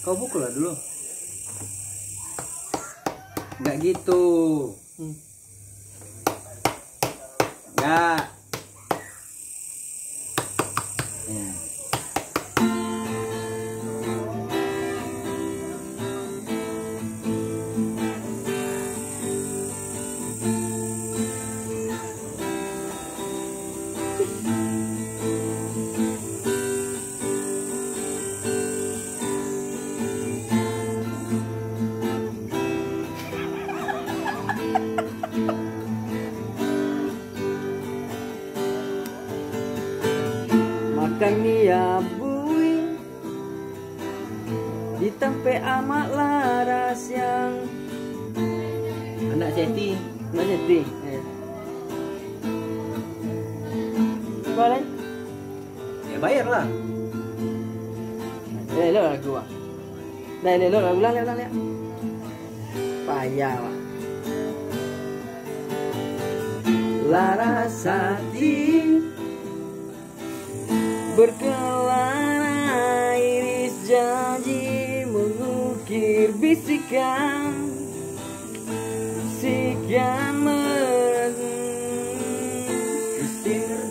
Kau pukul lah dulu. Nggak gitu. Nggak. Makan ya bui ditempe amat laras yang Anak Seti. mana ti? Boleh? Ya bayar lah. Lo lagu ah. Dah lo lagu ulang ya. Payah lah. Laras hati berkelana iris janji mengukir bisikan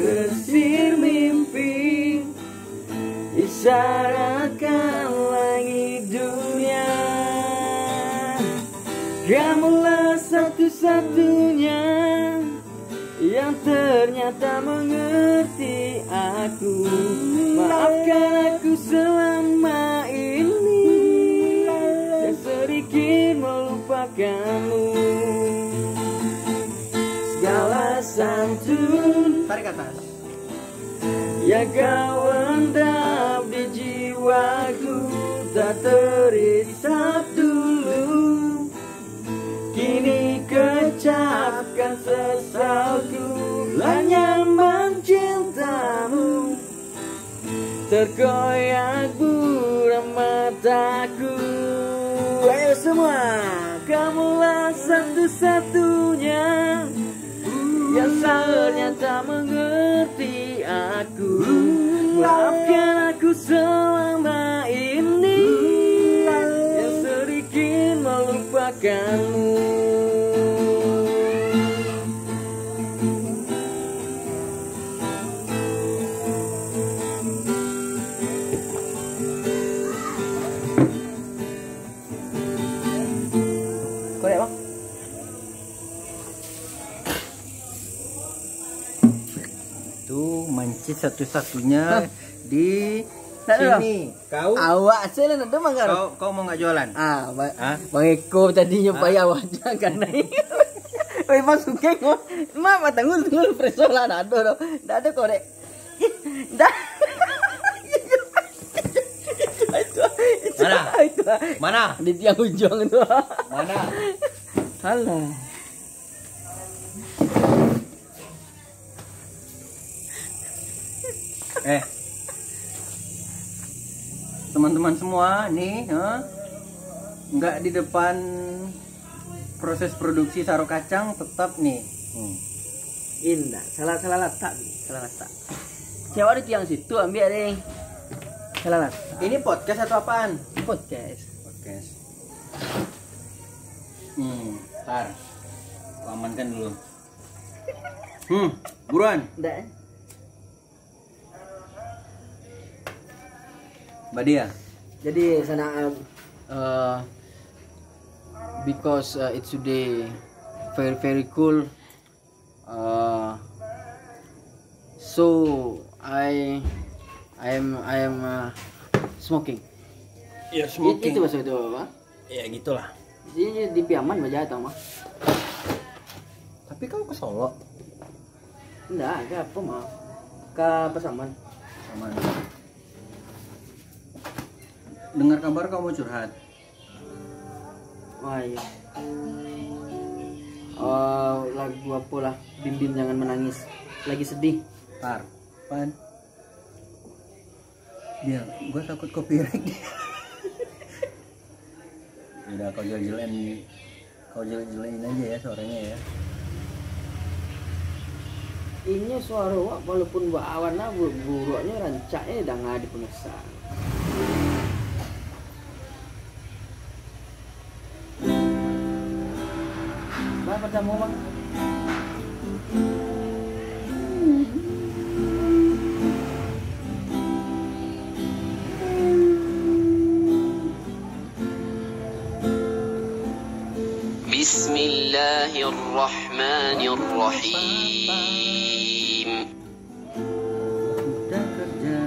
desir mimpi isyaratkan langit dunia. Kamulah satu-satunya yang ternyata mengerti aku. Maafkan aku selama ini yang sedikit melupakanmu. Segala santun Tarik ke atas. yang kau endap di jiwaku tak terisap dulu. Kini kecapkan sesalku, hanya mencintamu. Terkoyak buram mataku. Ayo semua, kamulah satu-satunya yang ternyata mengerti aku. Maafkan aku selama ini yang sedikit melupakanmu. Korek bang. Itu mancit satu-satunya di Tak ada. sini. Kau Awak saya nak demang kan? kau mau nggak jualan? Bang Eko tadinya payah wajah kan naik. Oi masukin kok. Mama tangul preso lah ada. Dah ada korek. Dah. Mana? Itu. Mana? Di tiang ujung itu. Mana? Halah. Teman-teman semua nih, nggak di depan proses produksi saro kacang, tetap nih. Indah, salah letak. Siapa di tiang situ ambil deh. Salah letak. Ini podcast atau apaan? Podcast. Podcast. Ntar, aku amankan dulu. Buruan, Enggak. Mbak Dia. Jadi sana because it's today very cool. So I am smoking. Ya Itu maksud itu apa? Ya gitulah. Di Piaman baca atau mah? Tapi kau ke Solo? Enggak, ke apa mah? Ke Pasaman. Sama. Dengar kabar kau mau curhat. Wah iya. Lagu apa lah? Bim Bim Jangan Menangis. Lagi sedih. Tar, pan. Dia, gue takut copyright. Udah kau jelek-jelekin aja ya suaranya ya. Ini suara wak walaupun buat awan lah buruknya rancaknya dah ngadi pengesan. pertama bang. Bismillahirrahmanirrahim. Sudah kerja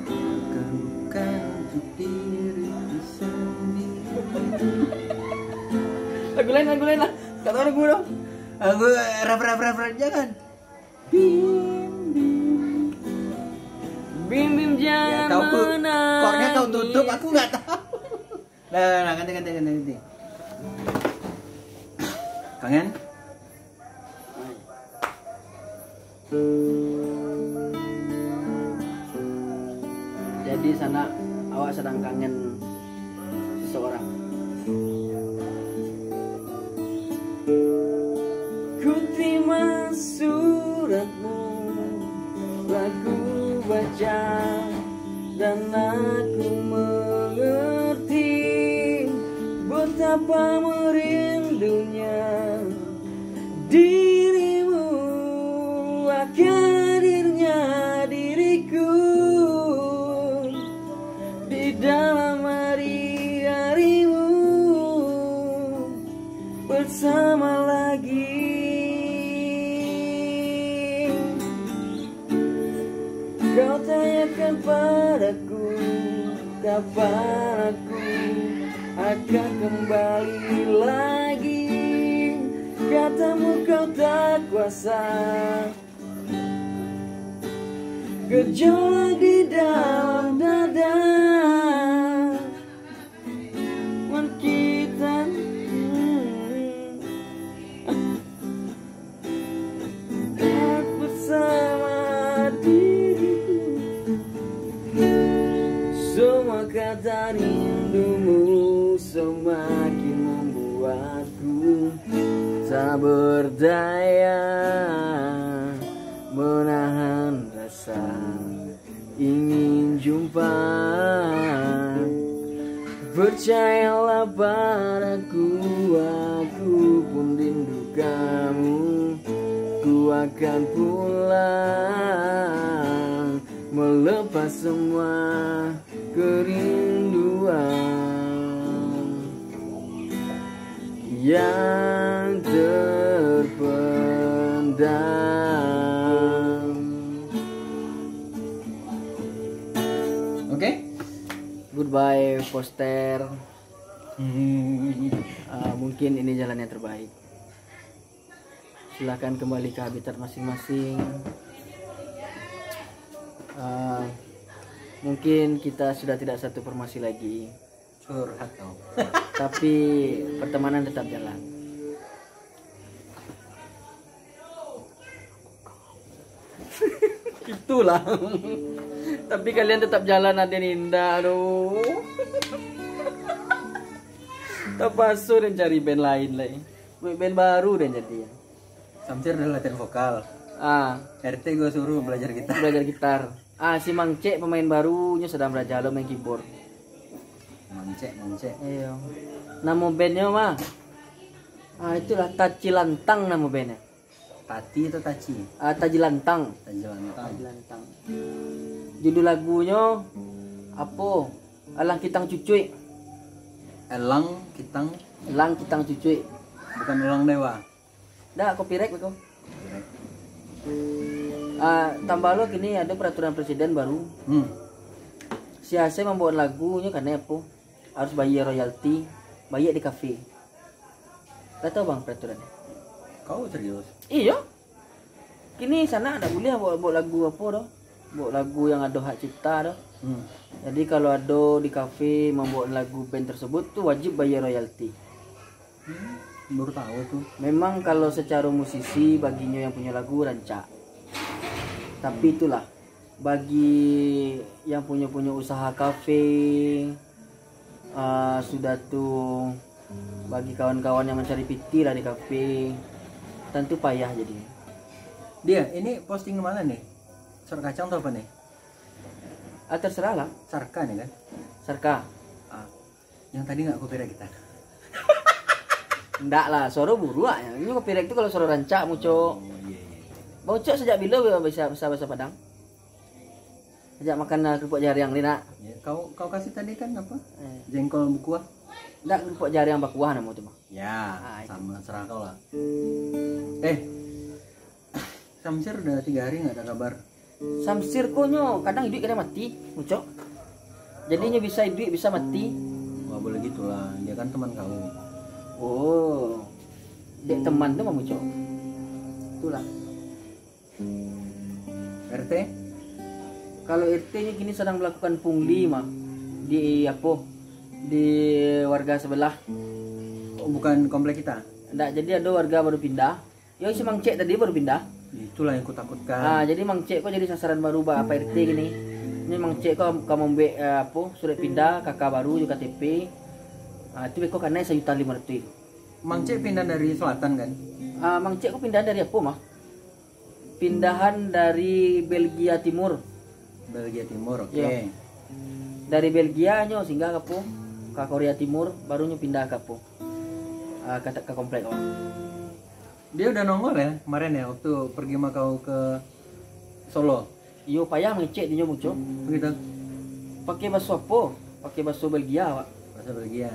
bukan untuk diri sendiri. Lagu lain lah. Kata lagu dong. Aku rap jangan. Bim bim Ya, jangan kau menangis. chordnya kau tutup, aku nggak tahu. Nah, ganti. Kangen? Jadi sana awak sedang kangen seseorang. Ku terima suratmu, lagu baca, dan aku mengerti betapa merindunya dirimu akan hadirnya diriku di dalam hari-harimu bersama lagi. Kau tanyakan padaku kapan aku akan kembali lagi. Katamu kau tak kuasa, gejolak di dalam dada kita tak bersama diriku. Semua kata rindumu semakin membuatku tak berdaya menahan rasa ingin jumpa. Percayalah padaku, aku pun rindu kamu. Ku akan pulang melepas semua kerinduan yang terpendam. Oke? Goodbye poster. Mungkin ini jalan yang terbaik. Silahkan kembali ke habitat masing-masing. Mungkin kita sudah tidak satu formasi lagi, Curhat kau. tapi pertemanan tetap jalan. Itulah. Tapi kalian tetap jalan, Aden Indah. Aduh. Tak pasu dan cari band lain lagi. Band baru dan jadi. Samsir udah latihan vokal. RT gue suruh belajar gitar. Belajar gitar. Si Mang Cek pemain barunya sedang belajar main keyboard. Mancek. Iya. Nama bandnya mah? Itulah Taci Lantang nama bandnya. Tati atau Taci? Taji Lantang. Taji Lantang. Taji Lantang. Judul lagunya apa? Elang Kitang Cucuy. Elang Kitang. Elang Kitang Cucuy. Bukan Elang Dewa. Dah copyright betul. Tambah lo kini ada peraturan presiden baru. Si AC membuat lagunya karena apa? Harus bayar royalti, bayar di kafe. Gak tau bang peraturannya? Kau serius? Iya. Kini sana ada boleh buat lagu apa dah? Buat lagu yang ada hak cipta dah. Jadi kalau ada di kafe membuat lagu band tersebut tuh wajib bayar royalti. Baru tahu tuh. Memang kalau secara musisi baginya yang punya lagu rancak. Tapi itulah bagi yang punya usaha kafe, sudah tuh bagi kawan-kawan yang mencari piti lah di kafe, tentu payah jadinya. Dia ini posting kemana nih? Sor kacang atau apa nih? Terserah lah. Sarka nih kan? Sarka. Yang tadi nggak copyright kita. Enggak lah, soro buruak ya. Ini kopi rek itu kalau soro rancak mucok. Oh, iya, iya. Bocok sejak bila bisa bahasa Padang? Sejak makan kerupuk jariang ni nak. Ya, kau kasih tadi kan apa? Jengkol bukuah. Enggak kerupuk jariang bakuah nama tu mah. Ya, Ah, sama serah kau lah. Samsir udah 3 hari nggak ada kabar. Samsir konyo kadang hidup kadang mati, mucok. Jadinya bisa hidup bisa mati. Nggak boleh gitulah, dia kan teman kau. Oh. Dek teman tu mah mucok. Itulah. RT? Kalau RT-nya kini sedang melakukan pungli mah di apa? Di warga sebelah. Oh, bukan komplek kita. Enggak, jadi ada warga baru pindah. Ya si Mang Cek tadi baru pindah. Itulah yang kutakutkan. Ah, jadi Mang Cek kok jadi sasaran baru apa RT gini. Ini Mang Cek kok kamu apa surat pindah kakak baru juga KTP. Ah, itu kok karena 1.500.000 itu. Mang Cek pindah dari selatan kan? Ah, Mang Cek kok pindah dari apa mah? Pindahan dari Belgia Timur. Belgia Timur, oke. Iya. Dari Belgia nyo singgah ke Korea Timur baru nyo pindah ke ke komplek apa. Dia udah nongol ya kemarin ya waktu pergi sama kau ke Solo. Yo payah ngecek dia muncul. Begitu. Pakai bakso apa? Pakai bakso Belgia awak. Bahasa Belgia.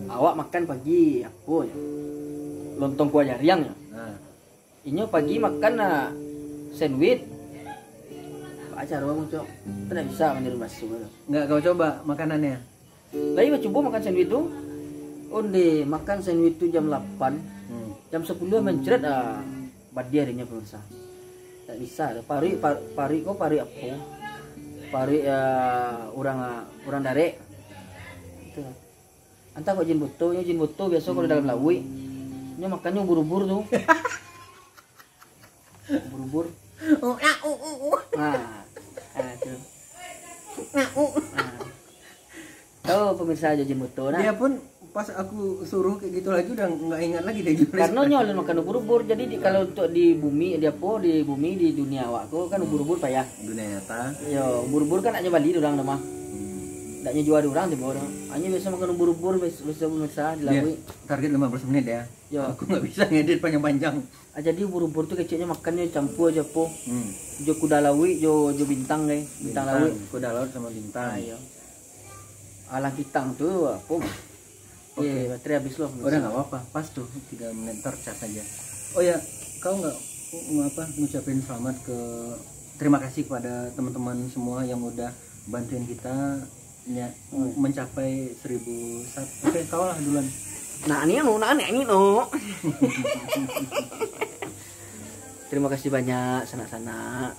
Awak makan pagi apa ya? Lontong kuah jariang ya. Nah, Inyo pagi makan sandwich. Acara apa muncul? Tidak bisa meniru bakso. nggak kau coba makanannya? Lagi coba makan sandwich itu. Onde makan sandwich itu jam 8. Jam 10 mencret badia dirinya pemirsa. Tak bisa. Pari kok pari apa? Pari orang darek. Itu. Anta kok jin buto biasa kalau dalam lawi. Nya makannya ubur-ubur tuh. Ubur-ubur. Nah, itu. Tahu pemirsa aja jin buto nah. Dia pun pas aku suruh kayak gitu lagi udah nggak ingat lagi deh gimana. Karena nyolong makan ubur-ubur. Jadi kalau untuk di bumi di dunia awakku kan ubur-ubur payah. Dunia nyata. Yo, ubur-ubur kan hanya Bali orang nama. Ndaknya jual orang di bawah. Hanya biasa makan ubur-ubur biasa pemirsa dilalui. Target 15 menit ya. Yo. Aku nggak bisa ngedit panjang-panjang. Jadi ubur-ubur tuh kecilnya makannya campur aja po. Jo kuda lawi, jo bintang guys. Bintang lawi. Kuda laut sama bintang. Ayo. Alang bintang tuh apa mah? Oke, baterai habis loh. Udah nggak apa-apa, pas tuh 3 menit tercas aja. Oh ya, kau nggak ngucapin selamat terima kasih kepada teman-teman semua yang udah bantuin kita mencapai 1000 sub. Oke, kau lah duluan. Nah ini no. Terima kasih banyak sanak-sanak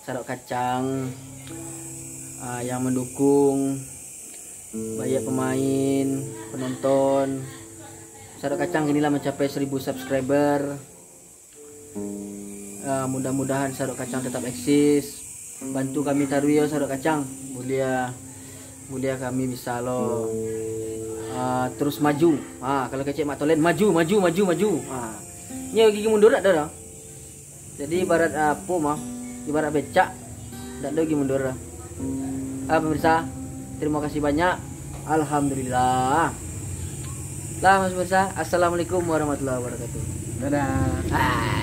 Sarok Kacang yang mendukung. Banyak pemain, penonton. Sarok Kacang inilah mencapai 1000 subscriber. Mudah-mudahan Sarok Kacang tetap eksis. Bantu kami Taruyo Sarok Kacang. Mulia kami bisa lo terus maju. Kalau kecil mak tolen maju. Ini gigi mundur tak ada. Jadi ibarat apa mah? Ibarat becak. Tak ada gigi mundur. Pemirsa, terima kasih banyak. Alhamdulillah. Lah mas pemirsa, assalamualaikum warahmatullahi wabarakatuh. Dadah.